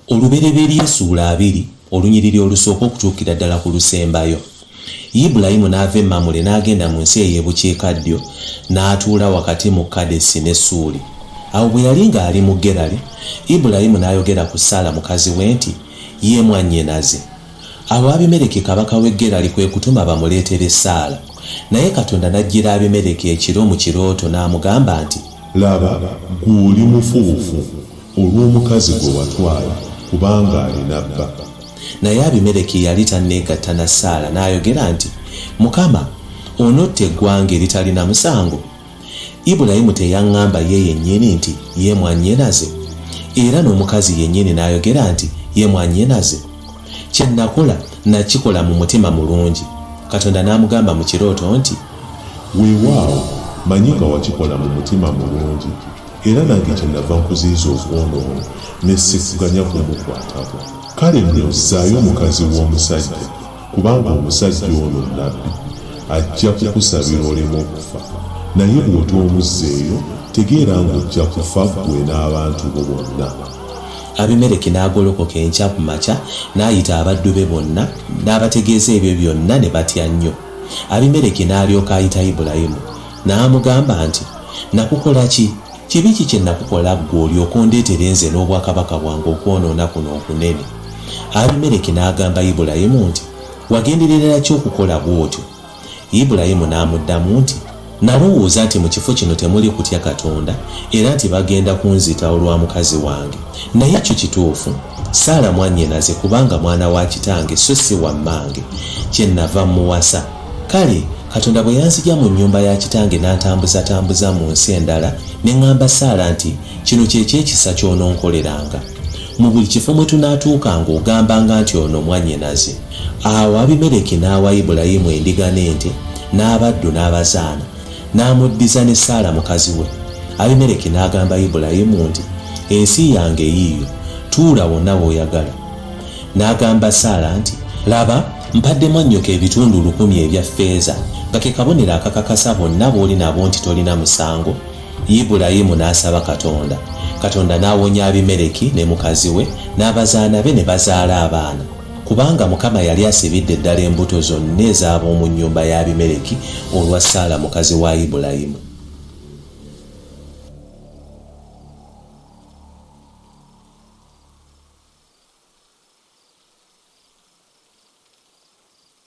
Olubereberye essuula 2 olunyiriri olusooka okutuukira ddala ku lusembayo. Ibulayimu n'ava e Mamule n'agenda mu nsi ey'ebukiikaddyo n'atuula wakati mu Kadesi ne Suuli. Awo bwe yali ng'ali mu Gerali, Ibulayimu n'ayogera ku Saala mukazi we nti ye mwannyinaze. Awo Abimereki kabaka w'e Gerali kwe kutuma bamuleetere Saala. Naye Katonda n'ajjira Abimereki ekiro mu kirooto n'amugamba nti, laba gw'oli mufuufu olw'omukazi gwe watwala kubanga alina bba. Naye Abimereki yali tanneegatta na Saala n'ayogera nti, Mukama, onotta eggwanga eritalina musango. Ibulayimu teyaŋŋamba ye yennyini nti ye mwannyinaze, era n'omukazi yennyini n'ayogera nti ye mwannyinaze. Kye nakola nakikola mu mutima mulungi. Katonda n'amugamba mu kirooto nti, weewaawo manyi nga wakikola mu mutima mulungi, era nange kyenava nkuziyiza okwonoona ne sikuganya kumukwatako. Kale nno zzaayo omukazi w'omusajja, kubanga omusajja ono nnabbi, ajja kukusabira olema okufa. Naye bw'otoomuzzeeyo tegeera ng'ojja kufa ggwe n'abantu bo bonna. Abimereki n'agolokoka enkya ku makya n'ayita abaddu be bonna n'abategeeza ebyo byonna ne batya nnyo. Abimereki n'alyoka ayita Ibulayimu n'amugamba nti, nakukola ki? Kibi ki kye nakukola ggwe olyoka ondeetera nze n'obwakabaka bwange okwonoona kuno okunene? Abimereki n'agamba Ibulayimu nti, wagenderera ki okukola bw'otyo? Ibulayimu n'amuddamu nti, nalowooza nti mu kifo kino temuli kutya Katonda era nti bagenda kunzita olwa mukazi wange. Naye ekyo kituufu, Saala mwannyinaze kubanga mwana wa kitange so si wa mmange, kye nava muwasa. Kale Katonda bwe yanzigya mu nnyumba ya kitange n'antambuzatambuza mu nsi endala, ne ŋŋamba Saala nti kino kye ky'ekisa ky'ononkoleranga. Mu buli kifo mwe tunaatuukanga ogambanga nti ono mwannyinaze. Awo Abimereki n'awa Ibulayimu endiga n'ente n'abaddu n'abazaana, n'amuddiza ne Saala mukazi we. Abimereki n'agamba Ibulayimu nti, ensi yange yiiyo, tuula wonna w'oyagala. N'agamba Saala nti, laba mpadde mwannyoko ebitundu 1000 ebya ffeeza, nga ke kabonero akakakasa bonna b'oli nabo nti tolina musango. Ibulayimu n'asaba Katonda. Katonda n'awonya Abimereki ne mukazi we n'abazaana be ne bazaala abaana, kubanga Mukama yali asibidde ddala embuto zonna ez'ab'omu nnyumba ya Abimereki olwa Saala mukazi wa Ibulayimu.